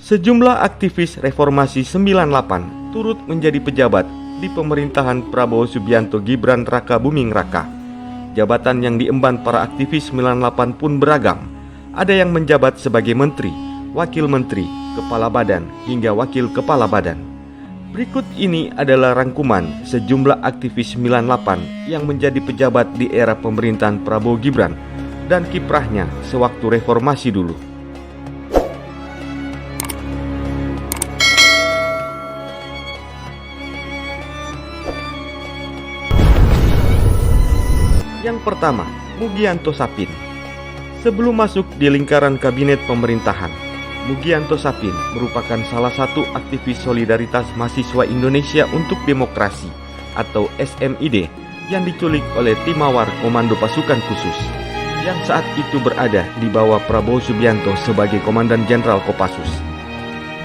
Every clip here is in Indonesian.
Sejumlah aktivis reformasi 98 turut menjadi pejabat di pemerintahan Prabowo Subianto Gibran Raka Buming Raka. Jabatan yang diemban para aktivis 98 pun beragam. Ada yang menjabat sebagai menteri, wakil menteri, kepala badan, hingga wakil kepala badan. Berikut ini adalah rangkuman sejumlah aktivis 98 yang menjadi pejabat di era pemerintahan Prabowo Gibran dan kiprahnya sewaktu reformasi dulu. Yang pertama, Mugianto Sapin. Sebelum masuk di lingkaran kabinet pemerintahan, Mugianto Sapin merupakan salah satu aktivis solidaritas mahasiswa Indonesia untuk Demokrasi atau SMID yang diculik oleh Tim Mawar Komando Pasukan Khusus yang saat itu berada di bawah Prabowo Subianto sebagai Komandan Jenderal Kopassus.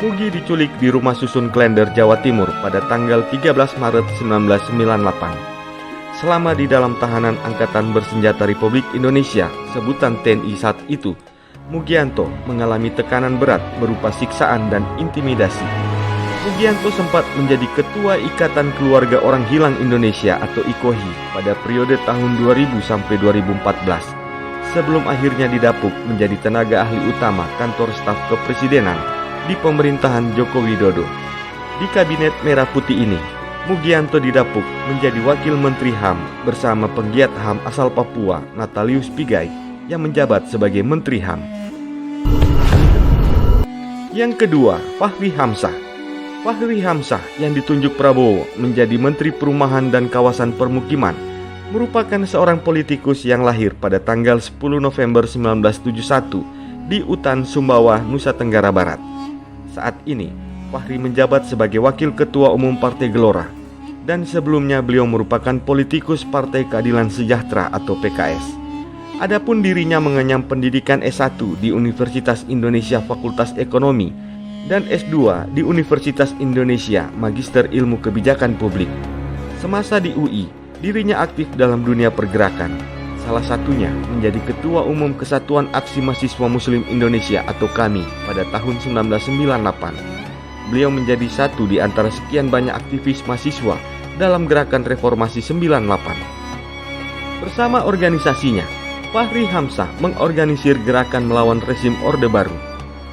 Mugi diculik di rumah susun Klender, Jawa Timur pada tanggal 13 Maret 1998. Selama di dalam tahanan Angkatan Bersenjata Republik Indonesia, sebutan TNI saat itu, Mugianto mengalami tekanan berat berupa siksaan dan intimidasi. Mugianto sempat menjadi Ketua Ikatan Keluarga Orang Hilang Indonesia atau IKOHI pada periode tahun 2000 sampai 2014, sebelum akhirnya didapuk menjadi tenaga ahli utama kantor staf kepresidenan di pemerintahan Joko Widodo. Di Kabinet Merah Putih ini, Mugianto didapuk menjadi Wakil Menteri HAM bersama penggiat HAM asal Papua Natalius Pigai yang menjabat sebagai Menteri HAM. Yang kedua, Fahri Hamzah. Fahri Hamzah yang ditunjuk Prabowo menjadi Menteri Perumahan dan Kawasan Permukiman merupakan seorang politikus yang lahir pada tanggal 10 November 1971 di Utan, Sumbawa, Nusa Tenggara Barat. Saat ini, Fahri menjabat sebagai Wakil Ketua Umum Partai Gelora dan sebelumnya beliau merupakan politikus Partai Keadilan Sejahtera atau PKS. Adapun dirinya mengenyam pendidikan S1 di Universitas Indonesia Fakultas Ekonomi dan S2 di Universitas Indonesia Magister Ilmu Kebijakan Publik. Semasa di UI, dirinya aktif dalam dunia pergerakan. Salah satunya menjadi Ketua Umum Kesatuan Aksi Mahasiswa Muslim Indonesia atau KAMI pada tahun 1998. Beliau menjadi satu di antara sekian banyak aktivis mahasiswa dalam gerakan reformasi 98. Bersama organisasinya, Fahri Hamzah mengorganisir gerakan melawan rezim Orde Baru.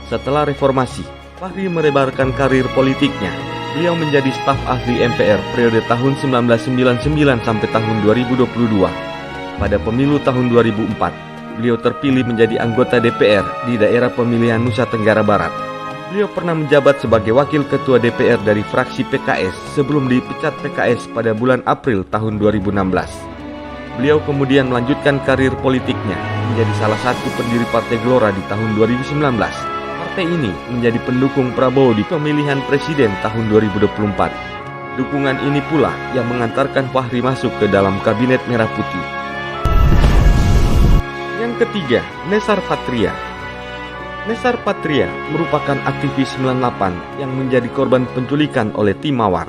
Setelah reformasi, Fahri merebarkan karir politiknya. Beliau menjadi staf ahli MPR periode tahun 1999 sampai tahun 2022. Pada pemilu tahun 2004, beliau terpilih menjadi anggota DPR di daerah pemilihan Nusa Tenggara Barat. Beliau pernah menjabat sebagai Wakil Ketua DPR dari fraksi PKS sebelum dipecat PKS pada bulan April tahun 2016. Beliau kemudian melanjutkan karir politiknya menjadi salah satu pendiri Partai Gelora di tahun 2019. Partai ini menjadi pendukung Prabowo di pemilihan presiden tahun 2024. Dukungan ini pula yang mengantarkan Fahri masuk ke dalam Kabinet Merah Putih. Yang ketiga, Nesar Patria. Nesar Patria merupakan aktivis 98 yang menjadi korban penculikan oleh Tim Mawar.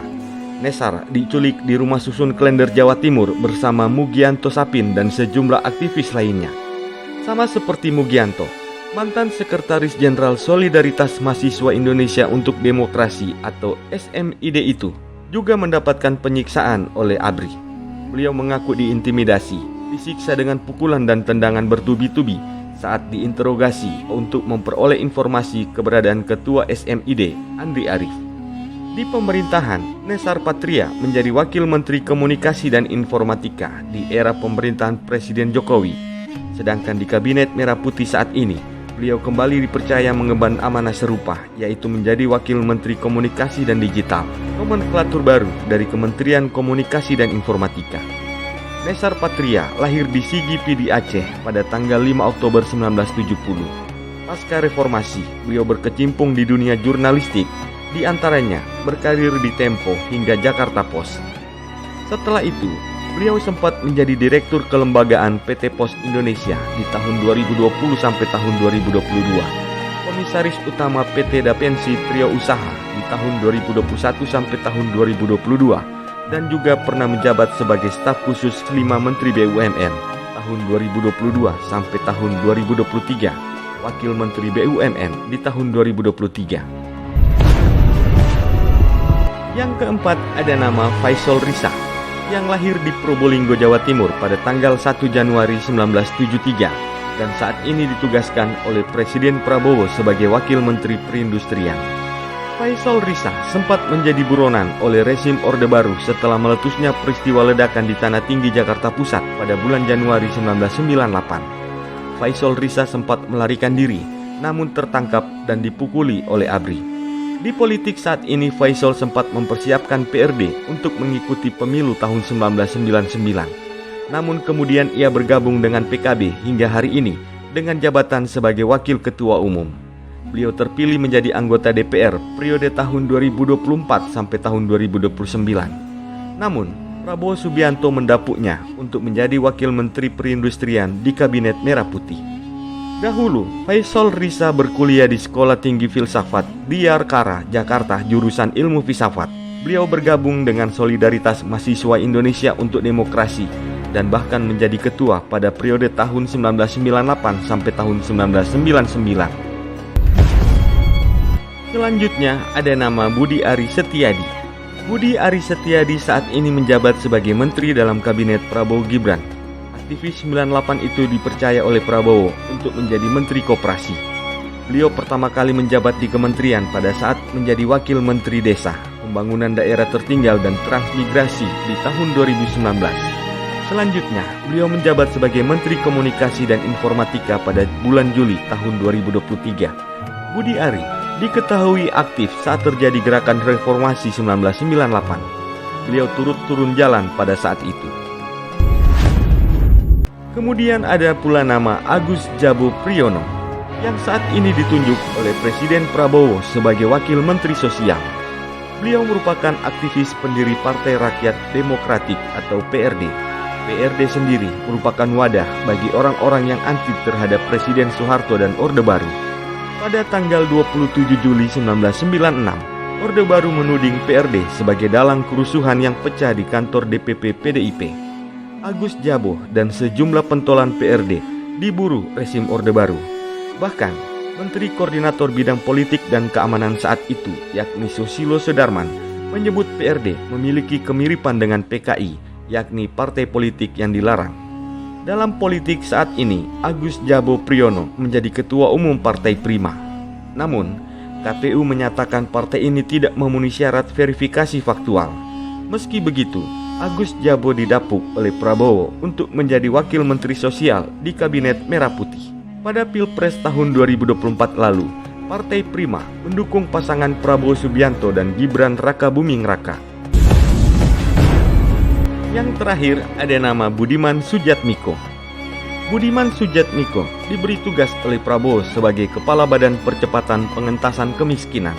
Nesar diculik di rumah susun Klender, Jawa Timur bersama Mugianto Sapin dan sejumlah aktivis lainnya. Sama seperti Mugianto, mantan Sekretaris Jenderal Solidaritas Mahasiswa Indonesia untuk Demokrasi atau SMID itu juga mendapatkan penyiksaan oleh ABRI. Beliau mengaku diintimidasi, disiksa dengan pukulan dan tendangan bertubi-tubi saat diinterogasi untuk memperoleh informasi keberadaan Ketua SMID, Andri Arif. Di pemerintahan, Nesar Patria menjadi Wakil Menteri Komunikasi dan Informatika di era pemerintahan Presiden Jokowi. Sedangkan di Kabinet Merah Putih saat ini, beliau kembali dipercaya mengemban amanah serupa, yaitu menjadi Wakil Menteri Komunikasi dan Digital, nomenklatur baru dari Kementerian Komunikasi dan Informatika. Nesar Patria lahir di Sigi Pidi, Aceh pada tanggal 5 Oktober 1970. Pasca reformasi, beliau berkecimpung di dunia jurnalistik, di antaranya berkarir di Tempo hingga Jakarta Post. Setelah itu, beliau sempat menjadi Direktur Kelembagaan PT Pos Indonesia di tahun 2020 sampai tahun 2022. Komisaris Utama PT Dapensi Trio Usaha di tahun 2021 sampai tahun 2022. Dan juga pernah menjabat sebagai staf khusus 5 Menteri BUMN tahun 2022 sampai tahun 2023, Wakil Menteri BUMN di tahun 2023. Yang keempat ada nama Faisal Risa yang lahir di Probolinggo, Jawa Timur pada tanggal 1 Januari 1973 dan saat ini ditugaskan oleh Presiden Prabowo sebagai Wakil Menteri Perindustrian. Faisal Risa sempat menjadi buronan oleh rezim Orde Baru setelah meletusnya peristiwa ledakan di Tanah Tinggi, Jakarta Pusat pada bulan Januari 1998. Faisal Risa sempat melarikan diri, namun tertangkap dan dipukuli oleh ABRI. Di politik saat ini, Faisal sempat mempersiapkan PRD untuk mengikuti pemilu tahun 1999. Namun kemudian ia bergabung dengan PKB hingga hari ini dengan jabatan sebagai Wakil Ketua Umum. Beliau terpilih menjadi anggota DPR periode tahun 2024 sampai tahun 2029. Namun, Prabowo Subianto mendapuknya untuk menjadi Wakil Menteri Perindustrian di Kabinet Merah Putih. Dahulu, Faisal Risa berkuliah di Sekolah Tinggi Filsafat di Yarkara, Jakarta, jurusan Ilmu Filsafat. Beliau bergabung dengan Solidaritas Mahasiswa Indonesia untuk Demokrasi dan bahkan menjadi ketua pada periode tahun 1998 sampai tahun 1999. Selanjutnya ada nama Budi Ari Setiadi. Budi Ari Setiadi saat ini menjabat sebagai menteri dalam kabinet Prabowo Gibran. Aktivis 98 itu dipercaya oleh Prabowo untuk menjadi menteri koperasi. Beliau pertama kali menjabat di kementerian pada saat menjadi wakil menteri desa, pembangunan daerah tertinggal dan transmigrasi di tahun 2019. Selanjutnya, beliau menjabat sebagai Menteri Komunikasi dan Informatika pada bulan Juli tahun 2023. Budi Ari diketahui aktif saat terjadi gerakan reformasi 1998. Beliau turut turun jalan pada saat itu. Kemudian ada pula nama Agus Jabo Priyono yang saat ini ditunjuk oleh Presiden Prabowo sebagai Wakil Menteri Sosial. Beliau merupakan aktivis pendiri Partai Rakyat Demokratik atau PRD. PRD sendiri merupakan wadah bagi orang-orang yang anti terhadap Presiden Soeharto dan Orde Baru. Pada tanggal 27 Juli 1996, Orde Baru menuding PRD sebagai dalang kerusuhan yang pecah di kantor DPP PDIP. Agus Jabo dan sejumlah pentolan PRD diburu rezim Orde Baru. Bahkan, Menteri Koordinator Bidang Politik dan Keamanan saat itu, yakni Susilo Sudarman, menyebut PRD memiliki kemiripan dengan PKI, yakni partai politik yang dilarang. Dalam politik saat ini, Agus Jabo Priyono menjadi Ketua Umum Partai Prima. Namun, KPU menyatakan partai ini tidak memenuhi syarat verifikasi faktual. Meski begitu, Agus Jabo didapuk oleh Prabowo untuk menjadi Wakil Menteri Sosial di Kabinet Merah Putih. Pada Pilpres tahun 2024 lalu, Partai Prima mendukung pasangan Prabowo Subianto dan Gibran Rakabuming Raka. Yang terakhir ada nama Budiman Sujatmiko. Budiman Sujatmiko diberi tugas oleh Prabowo sebagai Kepala Badan Percepatan Pengentasan Kemiskinan.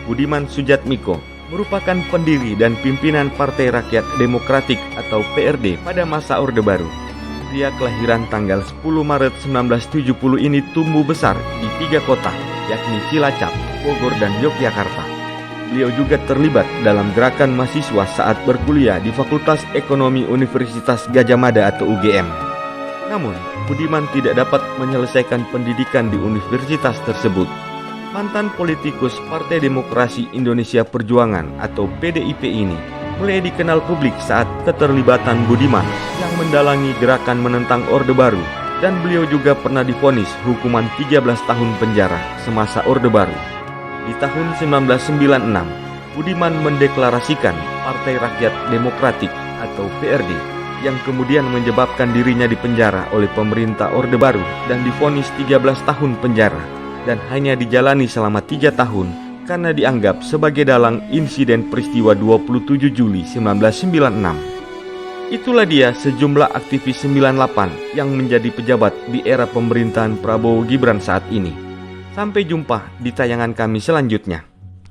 Budiman Sujatmiko merupakan pendiri dan pimpinan Partai Rakyat Demokratik atau PRD pada masa Orde Baru. Pria kelahiran tanggal 10 Maret 1970 ini tumbuh besar di 3 kota, yakni Cilacap, Bogor, dan Yogyakarta. Beliau juga terlibat dalam gerakan mahasiswa saat berkuliah di Fakultas Ekonomi Universitas Gadjah Mada atau UGM. Namun, Budiman tidak dapat menyelesaikan pendidikan di universitas tersebut. Mantan politikus Partai Demokrasi Indonesia Perjuangan atau PDIP ini mulai dikenal publik saat keterlibatan Budiman yang mendalangi gerakan menentang Orde Baru, dan beliau juga pernah divonis hukuman 13 tahun penjara semasa Orde Baru. Di tahun 1996, Budiman mendeklarasikan Partai Rakyat Demokratik atau PRD yang kemudian menyebabkan dirinya dipenjara oleh pemerintah Orde Baru dan divonis 13 tahun penjara dan hanya dijalani selama 3 tahun karena dianggap sebagai dalang insiden peristiwa 27 Juli 1996. Itulah dia sejumlah aktivis 98 yang menjadi pejabat di era pemerintahan Prabowo Gibran saat ini. Sampai jumpa di tayangan kami selanjutnya.